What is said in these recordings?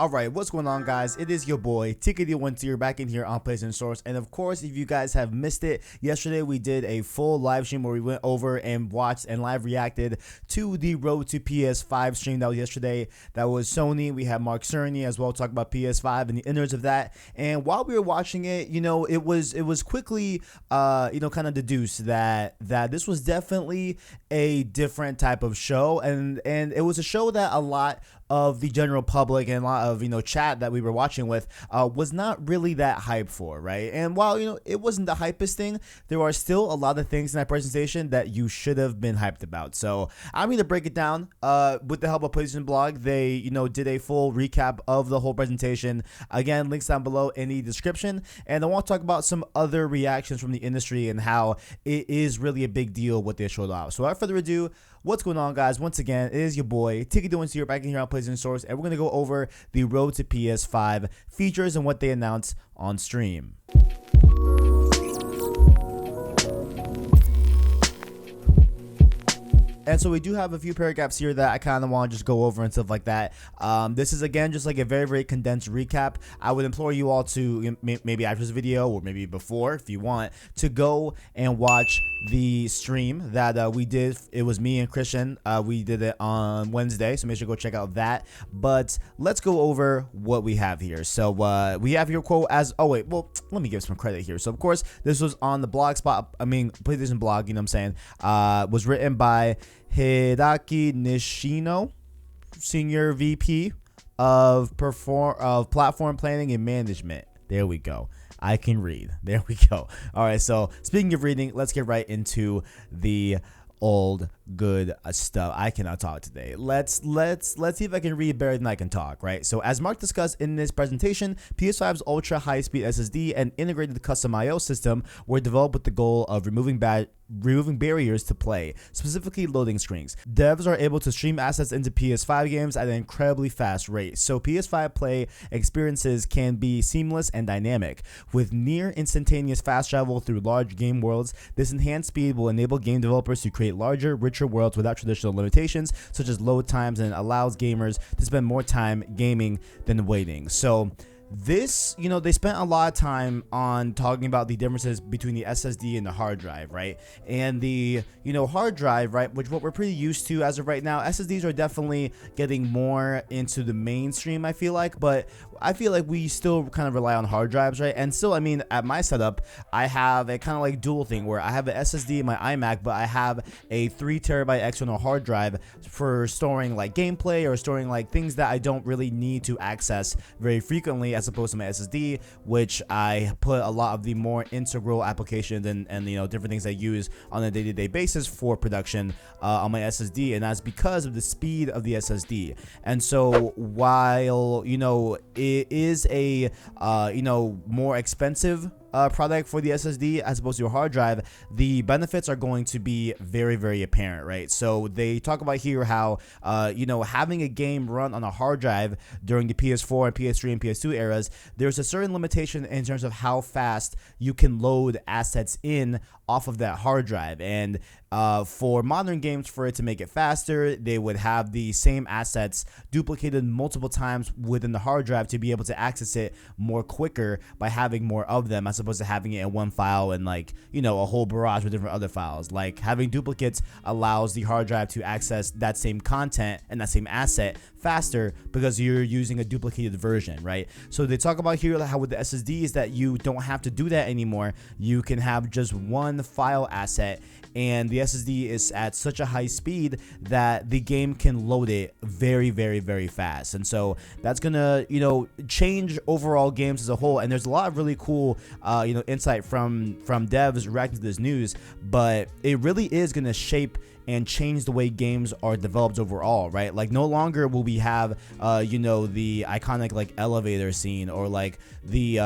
Alright, what's going on, guys? It is your boy Tickety1 back in here on PlayStation Source. And of course, if you guys have missed it, yesterday we did a full live stream where we went over and watched and live reacted to the Road to PS5 stream that was yesterday. That was Sony. We had Mark Cerny as well talk about PS5 and the innards of that. And while we were watching it, it was quickly kind of deduced that this was definitely a different type of show, and it was a show that a lot of the general public and a lot of chat that we were watching with was not really that hyped for, right? And while it wasn't the hypest thing, there are still a lot of things in that presentation that you should have been hyped about. So I'm going to break it down with the help of PlayStation Blog. They did a full recap of the whole presentation. Again, links down below in the description. And I want to talk about some other reactions from the industry and how it is really a big deal what they showed off. So without further ado, what's going on, guys? Once again, it is your boy Tickety1 back in here on PlayStation Source, and we're going to go over the Road to PS5 features and what they announced on stream. And so we do have a few paragraphs here that I kind of want to just go over and stuff like that. This is, again, just like a very, very condensed recap. I would implore you all to, maybe after this video or maybe before, if you want, to go and watch the stream that we did. It was me and Christian. We did it on Wednesday, so make sure to go check out that. But let's go over what we have here. So we have your quote as, let me give some credit here. So, of course, this was on the PlayStation Blog, was written by Hideaki Nishino, Senior VP of Platform Planning and Management. There we go. I can read. There we go. All right. So speaking of reading, let's get right into the old good stuff. I cannot talk today. Let's see if I can read better than I can talk, right? So as Mark discussed in this presentation, PS5's ultra high-speed SSD and integrated custom I/O system were developed with the goal of removing barriers to play, specifically loading screens. Devs are able to stream assets into PS5 games at an incredibly fast rate, so PS5 play experiences can be seamless and dynamic. With near instantaneous fast travel through large game worlds, this enhanced speed will enable game developers to create larger, richer worlds without traditional limitations such as load times, and allows gamers to spend more time gaming than waiting. So this, they spent a lot of time on talking about the differences between the SSD and the hard drive, right? And the, hard drive, right, which what we're pretty used to as of right now. SSDs are definitely getting more into the mainstream, I feel like, but I feel like we still kind of rely on hard drives, right? And still, at my setup, I have a kind of like dual thing where I have an SSD in my iMac, but I have a 3 terabyte external hard drive for storing like gameplay or storing like things that I don't really need to access very frequently, as opposed to my SSD, which I put a lot of the more integral applications and different things I use on a day-to-day basis for production on my SSD, and that's because of the speed of the SSD. And so while it is a more expensive product for the SSD as opposed to a hard drive, the benefits are going to be very, very apparent, right? So they talk about here how having a game run on a hard drive during the PS4 and PS3 and PS2 eras, there's a certain limitation in terms of how fast you can load assets in off of that hard drive. And for modern games, for it to make it faster, they would have the same assets duplicated multiple times within the hard drive to be able to access it more quicker by having more of them, as opposed to having it in one file and a whole barrage of different other files. Like, having duplicates allows the hard drive to access that same content and that same asset faster because you're using a duplicated version, right? So they talk about here how with the SSDs that you don't have to do that anymore. You can have just one file asset, and the SSD is at such a high speed that the game can load it very, very, very fast. And so that's gonna change overall games as a whole. And there's a lot of really cool insight from devs reacting to this news, but it really is gonna shape and change the way games are developed overall, right? Like, no longer will we have the iconic like elevator scene, or like the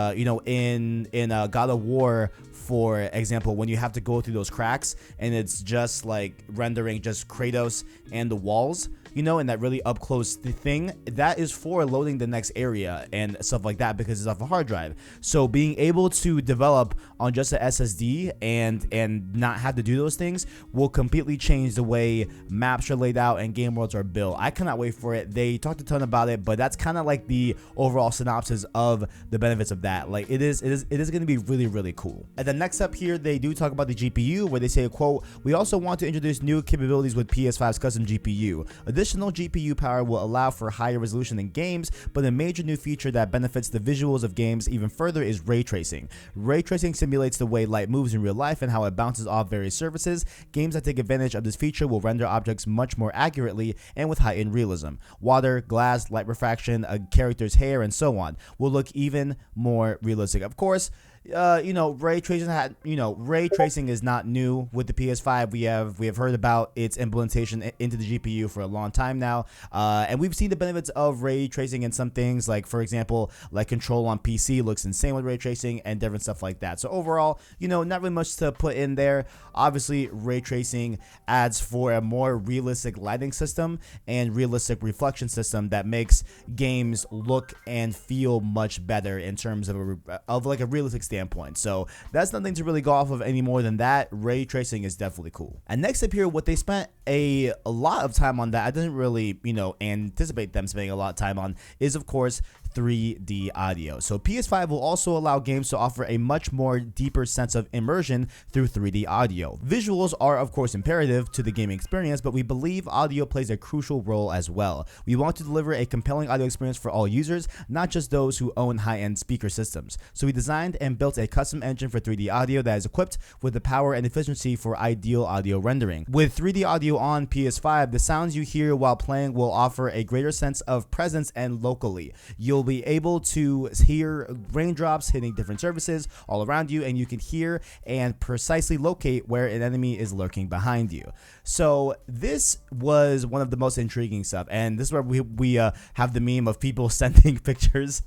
in God of War, for example, when you have to go through those cracks and it's just like rendering just Kratos and the walls. you know, and that really up close thing, that is for loading the next area and stuff like that because it's off a hard drive. So being able to develop on just a SSD and not have to do those things will completely change the way maps are laid out and game worlds are built. I cannot wait for it. They talked a ton about it, but that's kind of like the overall synopsis of the benefits of that. Like it is going to be really, really cool. And then next up here, they do talk about the GPU, where they say, quote, "We also want to introduce new capabilities with PS5's custom GPU. Additional GPU power will allow for higher resolution in games, but a major new feature that benefits the visuals of games even further is ray tracing. Ray tracing simulates the way light moves in real life and how it bounces off various surfaces. Games that take advantage of this feature will render objects much more accurately and with heightened realism. Water, glass, light refraction, a character's hair, and so on will look even more realistic." Of course, ray tracing is not new with the PS5. We have heard about its implementation into the GPU for a long time now, and we've seen the benefits of ray tracing in some things, like for example, like Control on PC looks insane with ray tracing and different stuff like that. So overall, not really much to put in there. Obviously, ray tracing adds for a more realistic lighting system and realistic reflection system that makes games look and feel much better in terms of like a realistic standpoint. So that's nothing to really go off of any more than that. Ray tracing is definitely cool. And next up here, what they spent a lot of time on that I didn't really anticipate them spending a lot of time on is, of course, 3D audio. So PS5 will also allow games to offer a much more deeper sense of immersion through 3D audio. Visuals are of course imperative to the gaming experience, but we believe audio plays a crucial role as well. We want to deliver a compelling audio experience for all users, not just those who own high-end speaker systems. So we designed and built a custom engine for 3D audio that is equipped with the power and efficiency for ideal audio rendering. With 3D audio on PS5, the sounds you hear while playing will offer a greater sense of presence and locally. You'll be able to hear raindrops hitting different surfaces all around you, and you can hear and precisely locate where an enemy is lurking behind you. So this was one of the most intriguing stuff, and this is where we have the meme of people sending pictures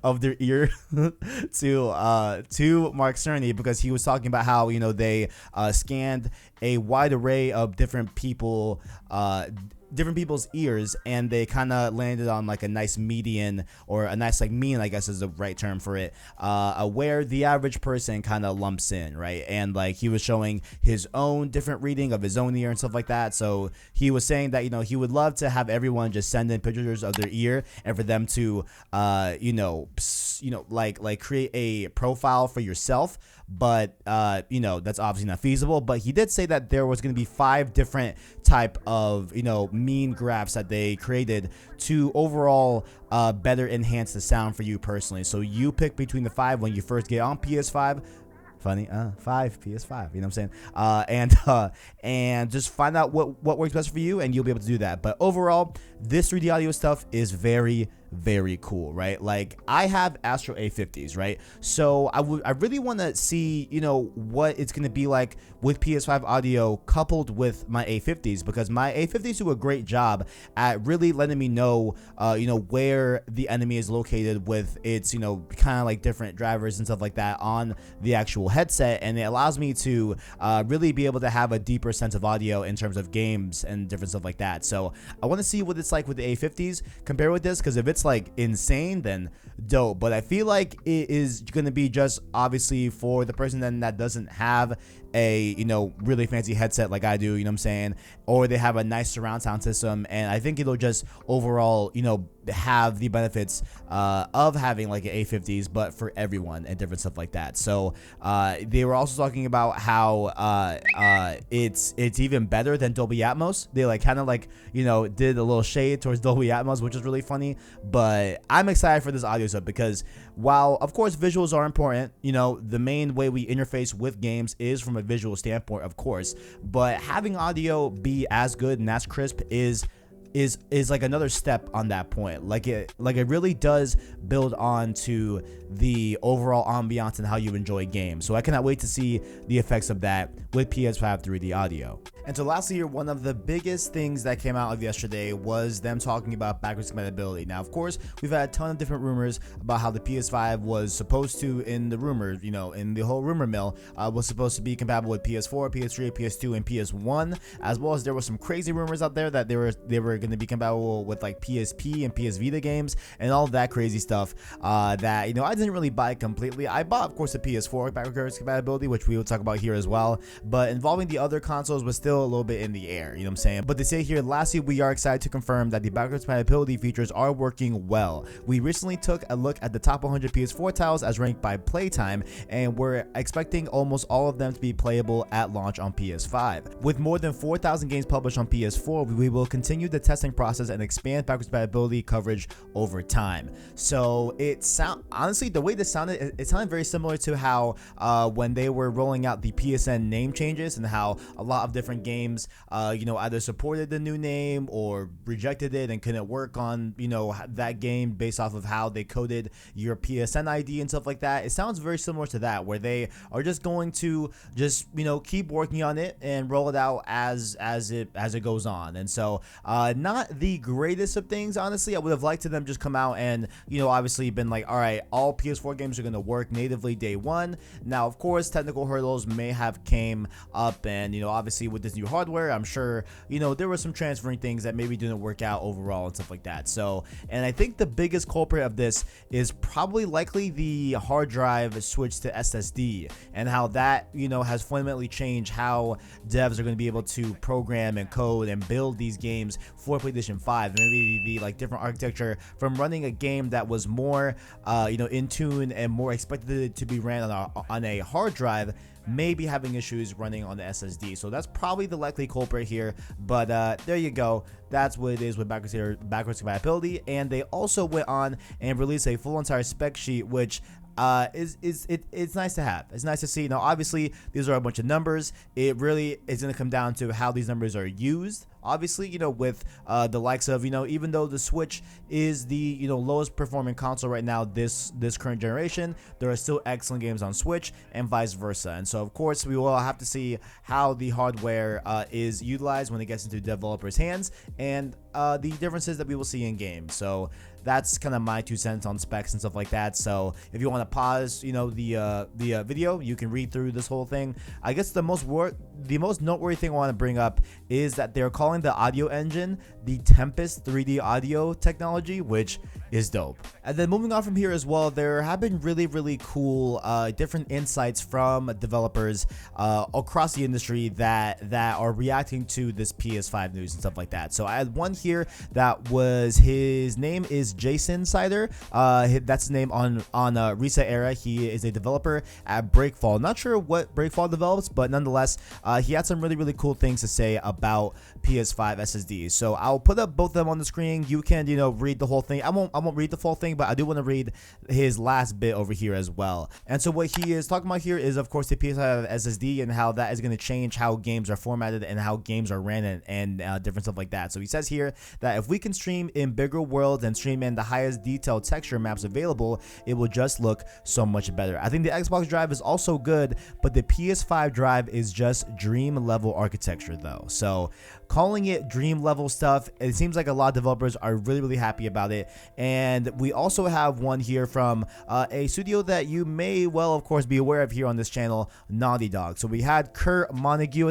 of their ear to Mark Cerny, because he was talking about how they scanned a wide array of different people's ears, and they kind of landed on like a nice median, or a nice like mean, I guess is the right term for it, where the average person kind of lumps in, right? And like he was showing his own different reading of his own ear and stuff like that. So he was saying that he would love to have everyone just send in pictures of their ear, and for them to like create a profile for yourself. But that's obviously not feasible. But he did say that there was going to be 5 different type of mean graphs that they created to overall better enhance the sound for you personally. So you pick between the 5 when you first get on PS5. Funny, 5 PS5, you know what I'm saying? And just find out what works best for you, and you'll be able to do that. But overall, this 3D audio stuff is very, very cool, right? Like I have Astro A50s, right? So I really want to see what it's going to be like with PS5 audio coupled with my A50s, because my A50s do a great job at really letting me know where the enemy is located with its kind of like different drivers and stuff like that on the actual headset, and it allows me to really be able to have a deeper sense of audio in terms of games and different stuff like that. So I want to see what it's like with the A50s compared with this, because if it's like insane, then dope. But I feel like it is going to be just obviously for the person then that doesn't have a really fancy headset like I do, you know what I'm saying, or they have a nice surround sound system, and I think it'll just overall have the benefits of having like an A50s, but for everyone and different stuff like that. So they were also talking about how it's even better than Dolby Atmos. They like kind of like did a little shade towards Dolby Atmos, which is really funny. But I'm excited for this audio stuff, because while of course visuals are important, the main way we interface with games is from a visual standpoint, of course, but having audio be as good and as crisp is like another step on that point. Like it really does build on to the overall ambiance and how you enjoy games. So I cannot wait to see the effects of that with PS5 3D audio. And so lastly here, one of the biggest things that came out of yesterday was them talking about backwards compatibility. Now, of course, we've had a ton of different rumors about how the PS5 was supposed to, in the rumors, in the whole rumor mill, was supposed to be compatible with PS4, PS3, PS2, and PS1, as well as there were some crazy rumors out there that they were going to be compatible with like PSP and PS Vita games and all of that crazy stuff that, I didn't really buy completely. I bought, of course, the PS4 backwards compatibility, which we will talk about here as well, but involving the other consoles was still a little bit in the air, you know what I'm saying? But they say here, lastly, we are excited to confirm that the backwards compatibility features are working well. We recently took a look at the top 100 PS4 titles as ranked by playtime, and we're expecting almost all of them to be playable at launch on PS5. With more than 4,000 games published on PS4, we will continue the testing process and expand backwards compatibility coverage over time. So honestly, the way this sounded, it sounded very similar to how when they were rolling out the PSN name changes, and how a lot of different games either supported the new name or rejected it and couldn't work on that game based off of how they coded your PSN ID and stuff like that. It sounds very similar to that, where they are just going to keep working on it and roll it out as it goes on. And so not the greatest of things, honestly. I would have liked to them just come out and obviously been like, all right, all PS4 games are going to work natively day one. Now, of course, technical hurdles may have came up, and obviously with this new hardware, I'm sure there were some transferring things that maybe didn't work out overall and stuff like that. So, and I think the biggest culprit of this is probably likely the hard drive switch to SSD, and how that has fundamentally changed how devs are going to be able to program and code and build these games for PlayStation 5. Maybe the different architecture from running a game that was more in tune and more expected to be ran on a hard drive, may be having issues running on the SSD. So that's probably the likely culprit here. But there you go. That's what it is with backwards compatibility. And they also went on and released a full entire spec sheet, which it's nice to have. It's nice to see. Now, obviously, these are a bunch of numbers. It really is going to come down to how these numbers are used. Obviously, with the likes of, even though the Switch is the, lowest performing console right now, this current generation, there are still excellent games on Switch and vice versa. And so, of course, we will have to see how the hardware is utilized when it gets into developers' hands, and the differences that we will see in games. So that's kind of my 2 cents on specs and stuff like that. So if you want to pause, the video, you can read through this whole thing. I guess the most noteworthy thing I want to bring up is that they're calling the audio engine the Tempest 3D audio technology, which is dope. And then moving on from here as well, there have been really cool different insights from developers across the industry that are reacting to this PS5 news and stuff like that. So I had one here that was, his name is Jason Sider. That's his name on Reset Era. He is a developer at Breakfall. Not sure what Breakfall develops, but nonetheless, he had some really cool things to say about PS5 SSDs. So I'll put up both of them on the screen. You can read the whole thing. I won't read the full thing, but I do want to read his last bit over here as well. And so what he is talking about here is, of course, the PS5 SSD and how that is going to change how games are formatted and how games are ran and different stuff like that. So he says here that if we can stream in bigger worlds and stream in the highest detailed texture maps available, it will just look so much better. I think the Xbox drive is also good, but the PS5 drive is just dream level architecture though. So calling it dream level stuff, it seems like a lot of developers are really happy about it. And we also have one here from a studio that you may well, of course, be aware of here on this channel, Naughty Dog. So we had Kurt Margnew,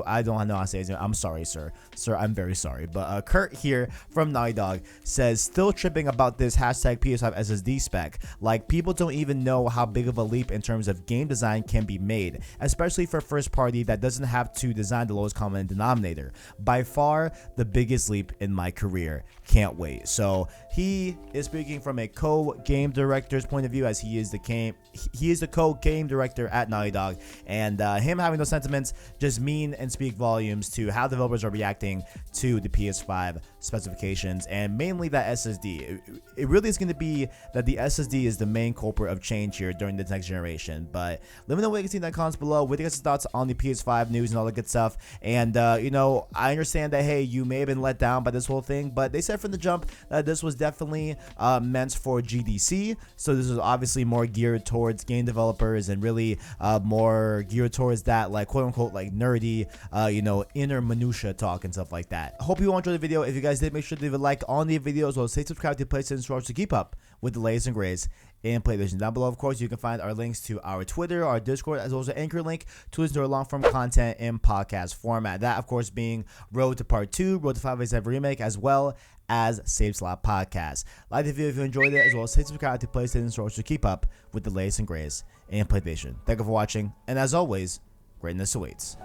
I don't know how to say his name. I'm sorry, sir, I'm very sorry. But Kurt here from Naughty Dog says, still tripping about this hashtag PS5 SSD spec. Like, people don't even know how big of a leap in terms of game design can be made, especially for first party that doesn't have to design the lowest common denominator. By far the biggest leap in my career. Can't wait. So he is speaking from a co-game director's point of view, as he is the co-game director at Naughty Dog, and him having those sentiments just mean and speak volumes to how developers are reacting to the PS5 specifications, and mainly that SSD. It really is going to be that the SSD is the main culprit of change here during the next generation. But let me know what you can see in the comments below. What do you guys' thoughts on the PS5 news and all that good stuff? And you know, I understand that, hey, you may have been let down by this whole thing, but they said from the jump that this was definitely meant for GDC. So this is obviously more geared towards game developers and really more geared towards that, like, quote unquote, like nerdy, you know, inner minutia talk and stuff like that. Hope you all enjoyed the video. If you guys did, make sure to leave a like on the video, as well as stay subscribed to PlayStation Source to keep up with the latest and greatest in PlayStation. Down below, of course, you can find our links to our Twitter, our Discord, as well as an Anchor link to listen to our long-form content in podcast format. That, of course, being Road to Part 2, Road to 587 Remake, as well as Save Slot Podcast. Like the video if you enjoyed it, as well as stay subscribed to PlayStation Source to keep up with the latest and greatest in PlayStation. Thank you for watching, and as always, greatness awaits.